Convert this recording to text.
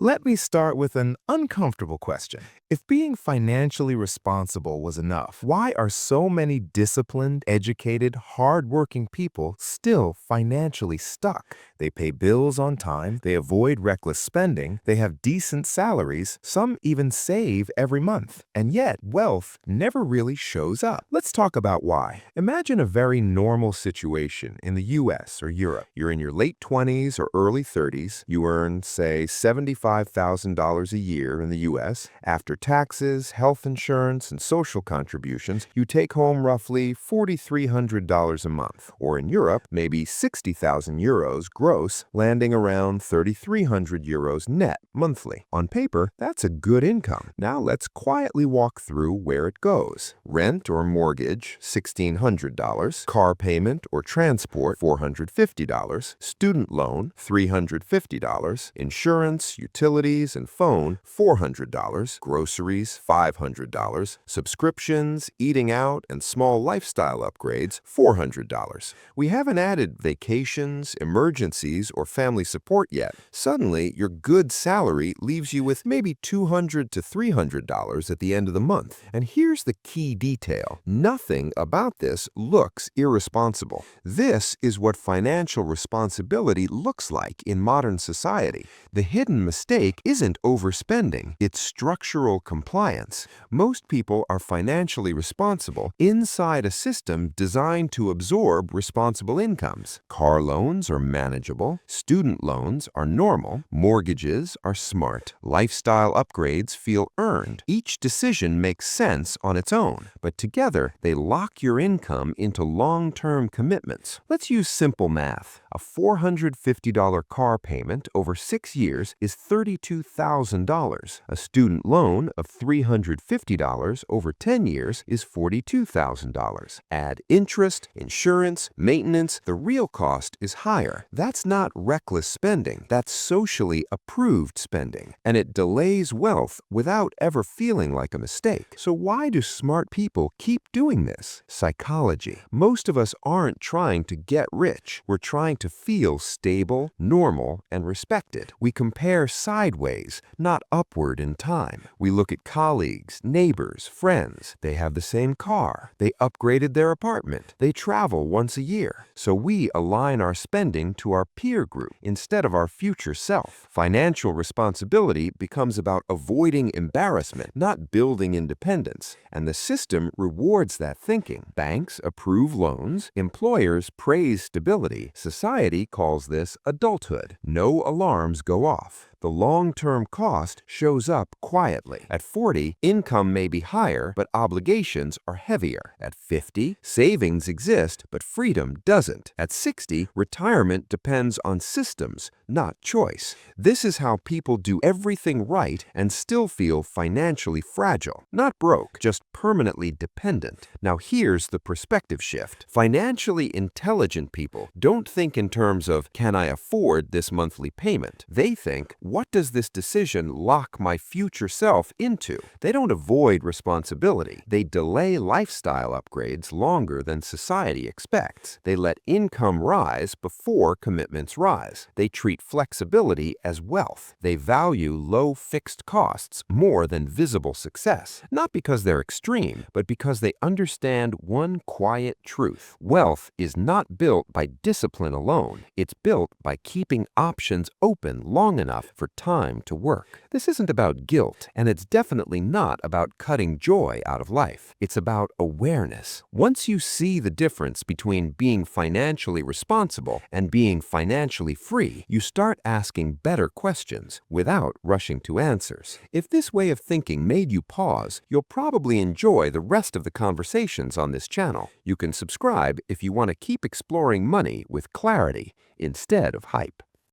Let me start with an uncomfortable question. If being financially responsible was enough, why are so many disciplined, educated, hardworking people still financially stuck? They pay bills on time, they avoid reckless spending, they have decent salaries, some even save every month. And yet, wealth never really shows up. Let's talk about why. Imagine a very normal situation in the US or Europe. You're in your late 20s or early 30s. You earn, say, $75,000 a year in the US. After taxes, health insurance, and social contributions, you take home roughly $4,300 a month. Or in Europe, maybe 60,000 euros gross, landing around 3,300 euros net monthly. On paper, that's a good income. Now let's quietly walk through where it goes. Rent or mortgage, $1,600. Car payment or transport, $450. Student loan, $350. Insurance, utilities, and phone, $400. Groceries, $500. Subscriptions, eating out, and small lifestyle upgrades, $400. We haven't added vacations, emergencies, or family support yet. Suddenly, your good salary leaves you with maybe $200 to $300 at the end of the month. And here's the key detail. Nothing about this looks irresponsible. This is what financial responsibility looks like in modern society. The hidden mistake isn't overspending, it's structural compliance. Most people are financially responsible inside a system designed to absorb responsible incomes. Car loans are manageable, student loans are normal, mortgages are smart, lifestyle upgrades feel earned. Each decision makes sense on its own, but together they lock your income into long-term commitments. Let's use simple math. A $450 car payment over 6 years is $32,000. A student loan of $350 over 10 years is $42,000. Add interest, insurance, maintenance, the real cost is higher. That's not reckless spending, that's socially approved spending, and it delays wealth without ever feeling like a mistake. So why do smart people keep doing this? Psychology. Most of us aren't trying to get rich. We're trying to feel stable, normal, and respected. We compare sideways, not upward in time. We look at colleagues, neighbors, friends. They have the same car. They upgraded their apartment. They travel once a year. So we align our spending to our peer group instead of our future self. Financial responsibility becomes about avoiding embarrassment, not building independence. And the system rewards that thinking. Banks approve loans. Employers praise stability. Society calls this adulthood. No alarms go off. The long-term cost shows up quietly. At 40, income may be higher, but obligations are heavier. At 50, savings exist, but freedom doesn't. At 60, retirement depends on systems, not choice. This is how people do everything right and still feel financially fragile. Not broke, just permanently dependent. Now here's the perspective shift. Financially intelligent people don't think in terms of, can I afford this monthly payment? They think, what does this decision lock my future self into? They don't avoid responsibility. They delay lifestyle upgrades longer than society expects. They let income rise before commitments rise. They treat flexibility as wealth. They value low fixed costs more than visible success. Not because they're extreme, but because they understand one quiet truth. Wealth is not built by discipline alone. It's built by keeping options open long enough for time to work. This isn't about guilt, and it's definitely not about cutting joy out of life. It's about awareness. Once you see the difference between being financially responsible and being financially free, you start asking better questions without rushing to answers. If this way of thinking made you pause, you'll probably enjoy the rest of the conversations on this channel. You can subscribe if you want to keep exploring money with clarity instead of hype.